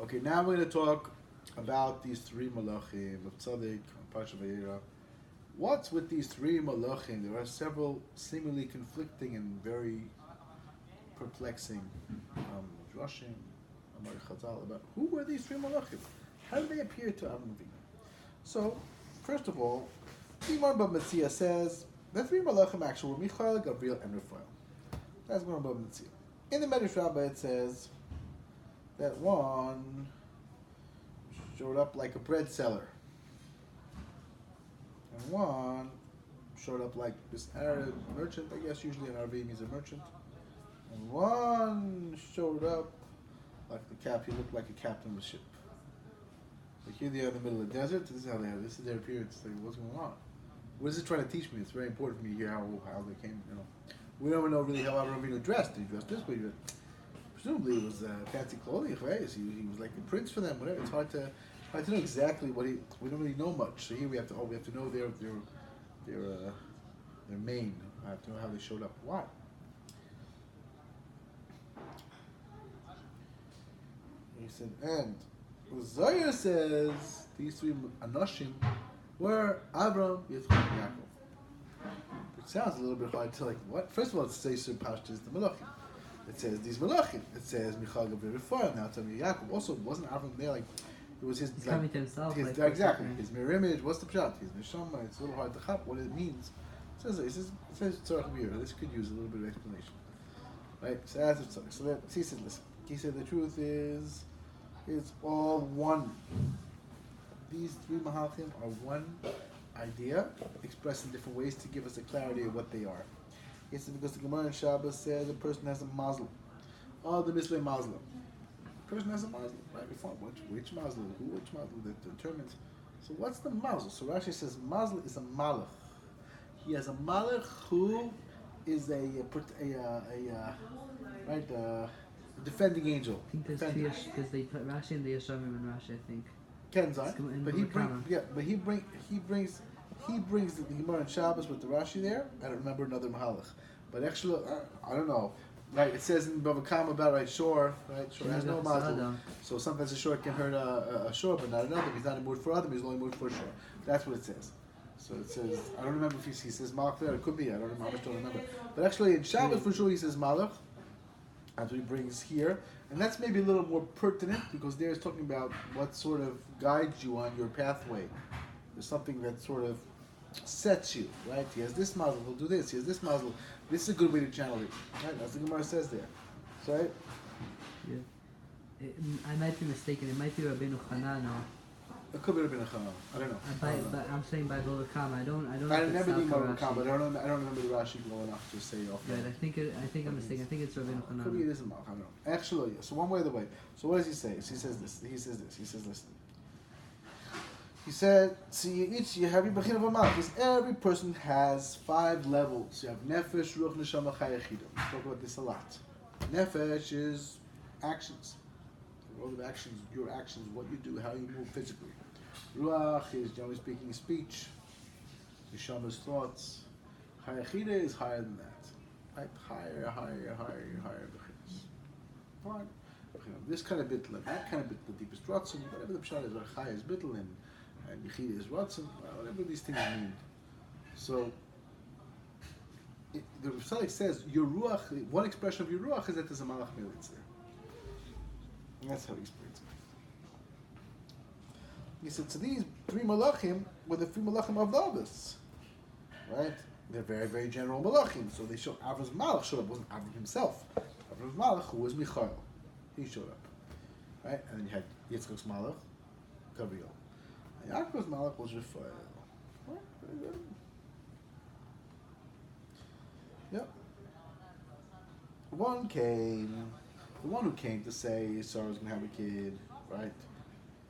Okay, now we're going to talk about these three malachim of Tzaddok on Parshas Vayera. What's with these three malachim? There are several seemingly conflicting and very perplexing drashim, Amar Chazal, about who were these three malachim? How did they appear to Avram Avinu? So, first of all, Imar B'Metzia says the three malachim actually were Michael, Gabriel, and Raphael. That's Imar B'Metzia. In the Medrash Rabbah it says that one showed up like a bread seller, and one showed up like this Arab merchant. I guess usually an RAV means a merchant. And one showed up like the cap. He looked like a captain of a ship. Like here they are in the middle of the desert. This is how they are. This is their appearance. Like, what's going on? What is it trying to teach me? It's very important for me to hear how they came. We don't know really how Avram Avinu dressed. He dressed this way. Presumably it was fancy clothing. Right? He was like the prince for them. Whatever. It's hard to know exactly what he. We don't really know much. So here we have to know their main. I have to know how they showed up. Why? He said, and Vayera says these three Anoshim were Avram, Yitzchak, and Yaakov. It sounds a little bit hard to what? First of all, it says Parshas the Malachim. It says these Malachim. It says Michal, Gabriel, Raphael. Now it's Yaakov. Also, wasn't Avram there? It was his. He's coming to himself. Exactly. His mirror image. What's the pshat? His neshama. It's a little hard to chap what it means. It says Tzarech Vayera. This could use a little bit of explanation, right? So that's the Tzarech. So he said, listen. He said the truth is, it's all one. These three Mahalchim are one idea, expressed in different ways to give us a clarity of what they are. He said because the Gemara in Shabbos says a person has a Muslim. Oh, the Mislay Muslim. The person has a Muslim, right? We found which Muslim, which Muslim that determines. So what's the Muslim? So Rashi says Muslim is a Malach. He has a Malach who is a defending angel. I think there's two because they put Rashi in the Yeshavim and Rashi, I think. Kenzai, but he brings the Gemara in Shabbos with the Rashi there. I don't remember another Mahalach, but actually I don't know. Right, it says in Bava Kama about shore. Right, shore has no mazel. So sometimes a shore can hurt a shore, but not another. He's not in mood for other. He's only in mood for a shore. That's what it says. So it says I don't remember if he says Malach there. It could be. I don't remember. But actually in Shabbos for sure he says Malach. That's what he brings here. And that's maybe a little more pertinent because there is talking about what sort of guides you on your pathway. There's something that sort of sets you, right? He has this mazel, he'll do this. He has this mazel. This is a good way to channel it. Right? That's what the Gemara says there. So, right? Yeah. I might be mistaken. It might be Rabbeinu Hanan. It could be Rabbeinu Hanan. I don't know. But I'm saying by Bava Kama. I don't. I remember the Bava Kama, but I don't remember the Rashi well enough to say off. Right. I think I'm mistaken. I think it's Rabbeinu Hanan. Could be it is a Malach. I don't know. Actually, yeah. So one way or the way. So what does he say? He says this. He says, listen. He said, see, you have your Bechin of a Malach. Because every person has 5 levels. You have Nefesh, Ruach, Neshama, Chai, Yechidah. We talk about this a lot. Nefesh is actions. All of actions, your actions, what you do, how you move physically. Ruach is, generally speaking, speech. Neshama's thoughts. Chai, Yechidah is higher than that. Right? Higher. Fine. This kind of bittul, that kind of bittul, the deepest ratzon, whatever the pshat is, Chai is bittul and Yechidah is ratzon, whatever these things mean. So, the Tzaddik says, your ruach, one expression of your ruach is that there's a malach militz there. And that's how he explains it. He said, so these 3 malachim were the 3 malachim of the others. Right? They're very, very general malachim. So they show Avram's malach showed up. It wasn't Avram himself. Avram's malach, who was Michael. He showed up. Right? And then you had Yitzchak's malach, Gabriel. And Yaakov's malach was Raphael. Right? Very good. Yep. The one who came to say Sarah's going to have a kid, right?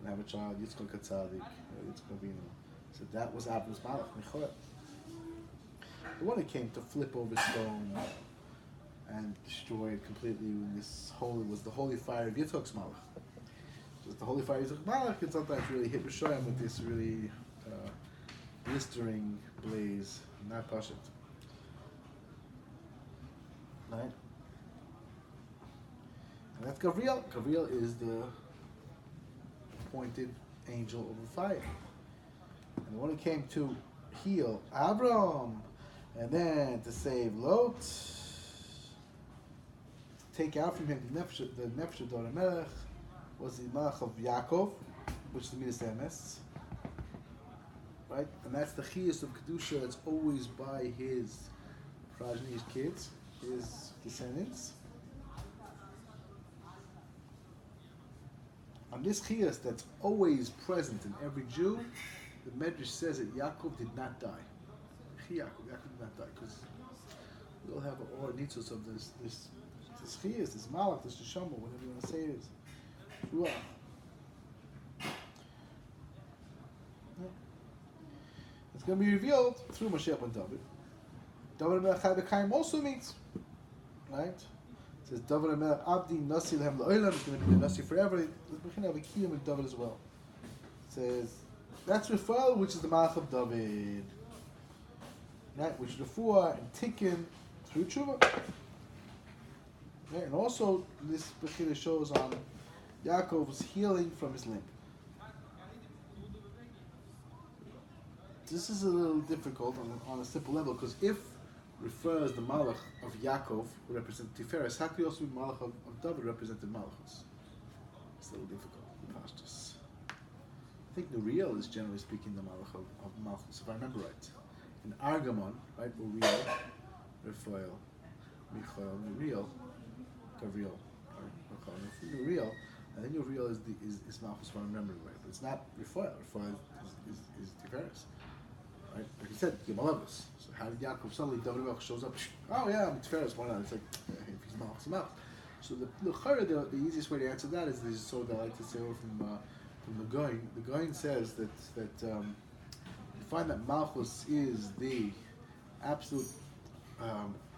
Going to have a child, Yitzchak Tzaddok, Yitzchak Avinu. So that was Avram's malach, Michael. The one who came to flip over stone and destroy it completely was the holy fire of Yitzchak's malach. Just the holy fire of Yitzchak's malach can sometimes really hit Rishayim with this really blistering blaze, not Pashat. Right? And that's Gabriel. Gabriel is the appointed angel over fire. And when it came to heal Abram, and then to save Lot, to take out from him the nefesh of Dor Melech, was the Malach of Yaakov, which is the Midas Emes, right? And that's the chiyus of Kedusha. It's always by his progeny, his kids, his descendants. On this chiyus that's always present in every Jew, the Medrash says that Yaakov did not die. Yaakov did not die because we all have all nitzos of this chiyus, this malach, this neshama, whatever you want to say it is. Ruach. It's going to be revealed through Mashiach ben David. David HaMelech Chai B'Chaim also means, right? It says David HaMelech Abdi Nasi Lehem La'olam. It's going to be the Nasi forever. We're going to have a kiyum in David as well. It says that's Raphael, which is the Malach of David, right? Which is Refuah and Tikkun through Tshuva. Right? And also this Bechira shows on Yaakov's healing from his limp. This is a little difficult on a simple level because if refers the Malach of Yaakov who represent Tiferes, how could he also be Malach of David represented Malachus? It's a little difficult in Parshas. I think Nuriel is generally speaking the Malach of Malchus, if I remember right. In Argamon, right, Uriel, Raphael, Michael, Nuriel, Gavriel, right? Nuriel, I think Uriel is Malchus if I remember right, but it's not Raphael. Raphael is Tiferes. Right? Like you said, Gimalavus. So how did Yaakov suddenly David shows up? Oh yeah, I'm Tiferes. Why not? It's like if he's Malchus, Malchus. So the easiest way to answer that is so that I like to say from the Goin. The Goin says that you find that Malchus is the absolute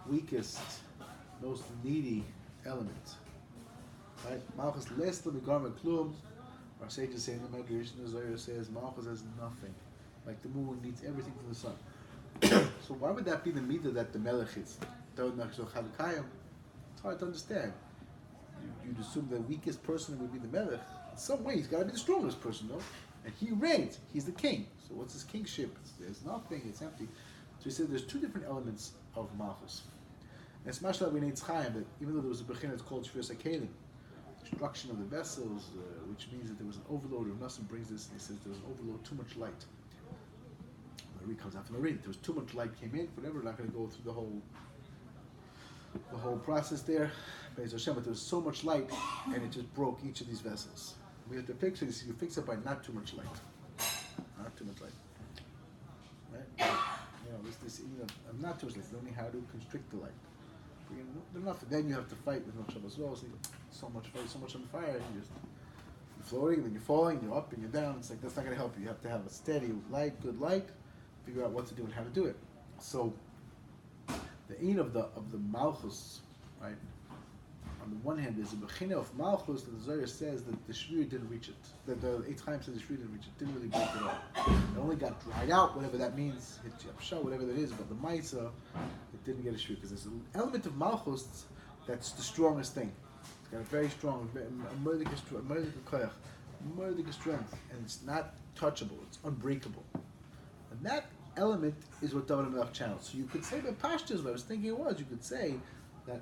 weakest, most needy element. Right? Malchus less than the garment klum. Our sages say in the Medrash, the Zohar says Malchus has nothing. Like the moon needs everything from the sun. So why would that be the midah that the Melech is? It's hard to understand. You'd assume the weakest person would be the Melech. In some way, he's got to be the strongest person, no? And he reigns. He's the king. So what's his kingship? There's nothing. It's empty. So he said there's two different elements of Malchus. And it's much like we need Chaim, that even though there was a Bechina that's called Shvius HaKelim, destruction of the vessels, which means that there was an overload. Rav Nassim brings this and he says there was an overload, too much light. The Ari comes out from the Ari. There was too much light came in, whatever. We're not going to go through the whole process there. But there was so much light, and it just broke each of these vessels. We have to fix it. You fix it by not too much light. Not too much light. Right? Not too much light. Learning how to constrict the light. Enough. Then you have to fight with no trouble as well. So much fire, so much on fire, and you're floating, then you're falling, you're up and you're down. It's like that's not going to help you. You have to have a steady light, good light. Figure out what to do and how to do it. So the ain of the Malchus, right? On the one hand, there's a bechina of Malchus that the Zohar says that the Shvir didn't reach it. That the 8 times says the Shvir didn't reach it. Didn't really break it up. It only got dried out, whatever that means. Hit Yapsha, whatever that is. But the Maisa, it didn't get a Shvir because there's an element of Malchus that's the strongest thing. It's got a very strong, murdic strength, and it's not touchable. It's unbreakable. And that element is what David HaMelech channels. So you could say that Parshas, what I was thinking it was, you could say that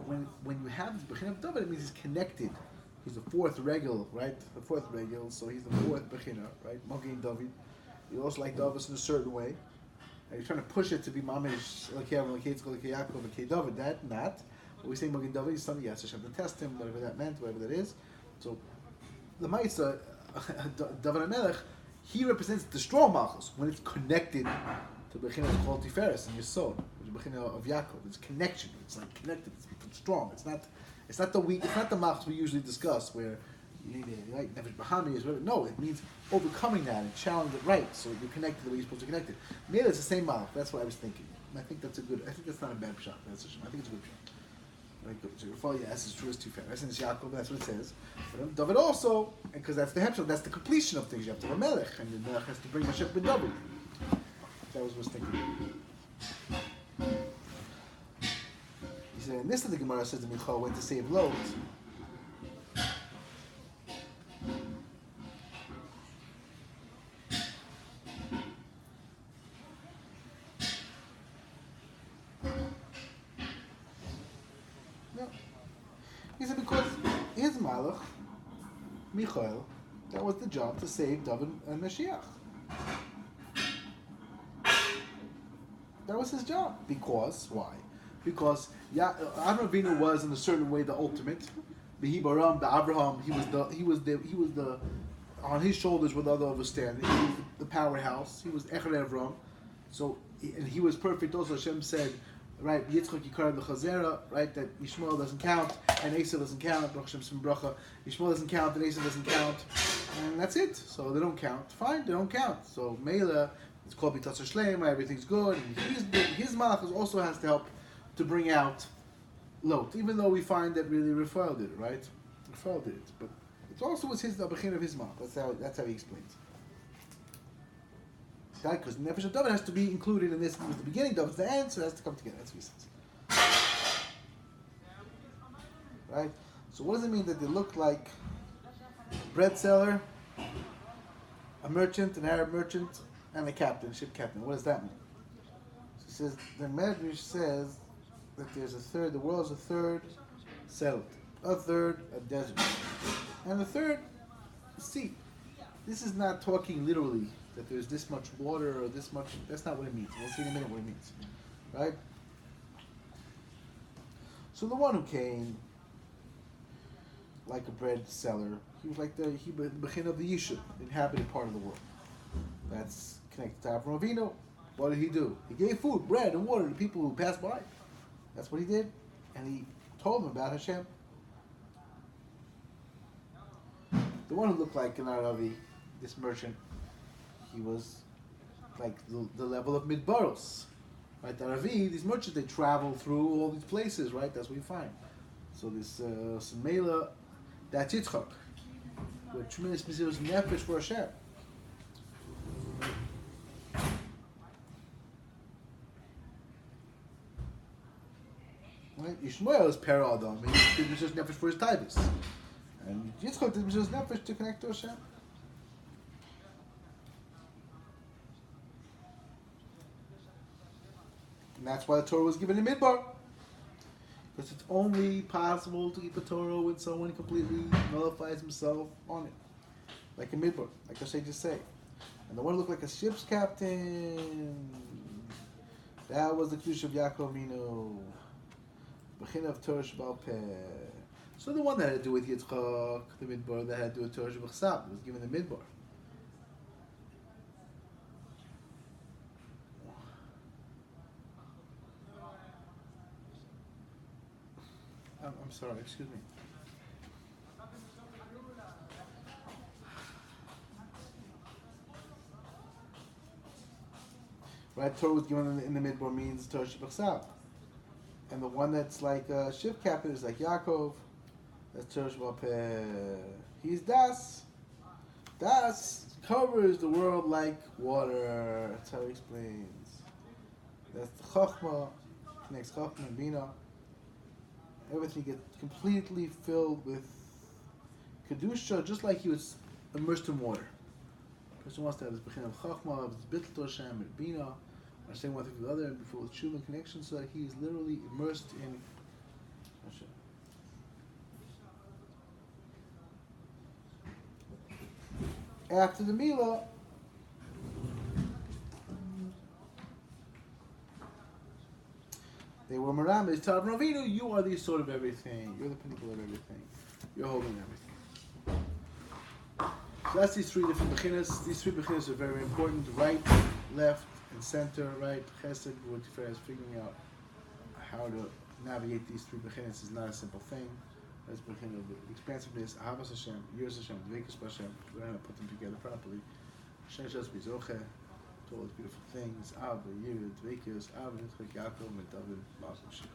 when you have the Bechina of David, it means he's connected. He's the fourth regel, right? The fourth regel, so he's the fourth Bechina, right? Mogein David. You also like David in a certain way. And you're trying to push it to be Mamish, Elkei Avram, Elkei Yitzchak, Elkei Yaakov, Elkei David. That, not. But we say Mogein David is something, yes, Hashem to test him, whatever that meant, whatever that is. So the Maisa, David HaMelech, he represents the strong Malchus when it's connected to the Bechina called Tiferes in your soul, which is the Bechina of Yaakov. It's connection. It's like connected. It's strong. It's not the weak. It's not the Malchus we usually discuss where you need like Nefesh Bahami is whatever. No, it means overcoming that and challenging it right. So you're connected the way you're supposed to connect it. Maybe it's the same Malchus. That's what I was thinking. And I think that's not a bad shot. I think it's a good shot. Right, good. So your father, yes, is true as Tiferes, and it's Yaakov. That's what it says. But David also, because that's the hepshel, that's the completion of things. You have to have a melech, and the melech has to bring Mashiach ben David. That was what I was thinking. He said, and this is the Gemara says that Michal went to save Lot. Malach, Michael, that was the job to save David and Mashiach. That was his job. Because why? Because Avram Avinu was in a certain way the ultimate. The Abraham, he was the on his shoulders with other understanding. He was the powerhouse. He was Echad Avram. So and he was perfect. Also, Hashem said, right, Yitzchak Yikar the Chazera, right, that Yishmael doesn't count and Esav doesn't count. Baruch Hashem Sim Bracha. Yishmael doesn't count and Esav doesn't count, and that's it. So they don't count. Fine, they don't count. So Mela, it's called B'Tatz Shlema. Everything's good. And his malachas also has to help to bring out Lot, even though we find that really Raphael did it, right? Raphael did it, but it also was the bechin of his malach. That's how he explains. Right? Because Nefesh of David has to be included in this. It was the beginning, David's the end, so it has to come together. That's what he says. Right? So what does it mean that they look like a bread seller, a merchant, an Arab merchant, and a captain, ship captain? What does that mean? So he says, the Medrash says that there's a third, the world is a third settled, a third a desert, and a third sea. This is not talking literally that there's this much water or this much. That's not what it means. We'll see in a minute what it means, right? So the one who came like a bread seller, he was like the bechin of the Yishuv, the inhabited part of the world. That's connected to Avram Avinu. What did he do? He gave food, bread, and water to people who passed by. That's what he did, and he told them about Hashem. The one who looked like an RAV, this merchant, he was like the level of midbaros, right? The RAV, these merchants, they travel through all these places, right? That's what you find. So this Mela, that's Yitzchak, with tremendous mesiras nefesh for Hashem. Right? Yishmael is per Adam, and he did mesiras nefesh for his titles, and Yitzchak did mesiras nefesh to connect to Hashem. And that's why the Torah was given in Midbar. Because it's only possible to keep the Torah when someone completely nullifies himself on it. Like in Midbar, like I just say. And the one looked like a ship's captain. That was the Kedusha of Yaakov Avinu. Bechin of Torah Shebal Peh. So the one that had to do with Yitzchak, the Midbar, that had to do with Torah Shebal was given the Midbar. I'm sorry, excuse me. Right, Torah was given in the Midbar means Torah Shebachsav. And the one that's like a ship captain is like Yaakov. That's Torah Shebal Peh. He's Das. Das covers the world like water. That's how he explains. That's the Chachma. Connects Chachma and Bina. Everything gets completely filled with Kedusha, just like he was immersed in water. A person wants to have this bechin of Chachma, of this Bittul to Hashem, and Bina, or saying one thing to the other, and before with Shuv connection, so that he is literally immersed in Hashem. After the Milah, they were Meramis to Avram Avinu. You are the sort of everything. You're the pinnacle of everything. You're holding everything. So that's these three different bechinas. These three bechinas are very important. Right, left, and center. Right, Chesed, Gvul, Tiferes. Figuring out how to navigate these three bechinas is not a simple thing. That's bechin of expansiveness, Ahavas Hashem, Yiras Hashem, Dveikus Hashem. We don't know how to put them together properly. Hashem Shas Bizoche. To all those beautiful things, Av, Yir, Dveikus, Av, Yitzchak, Yaakov, and David, Malach, Mashiach.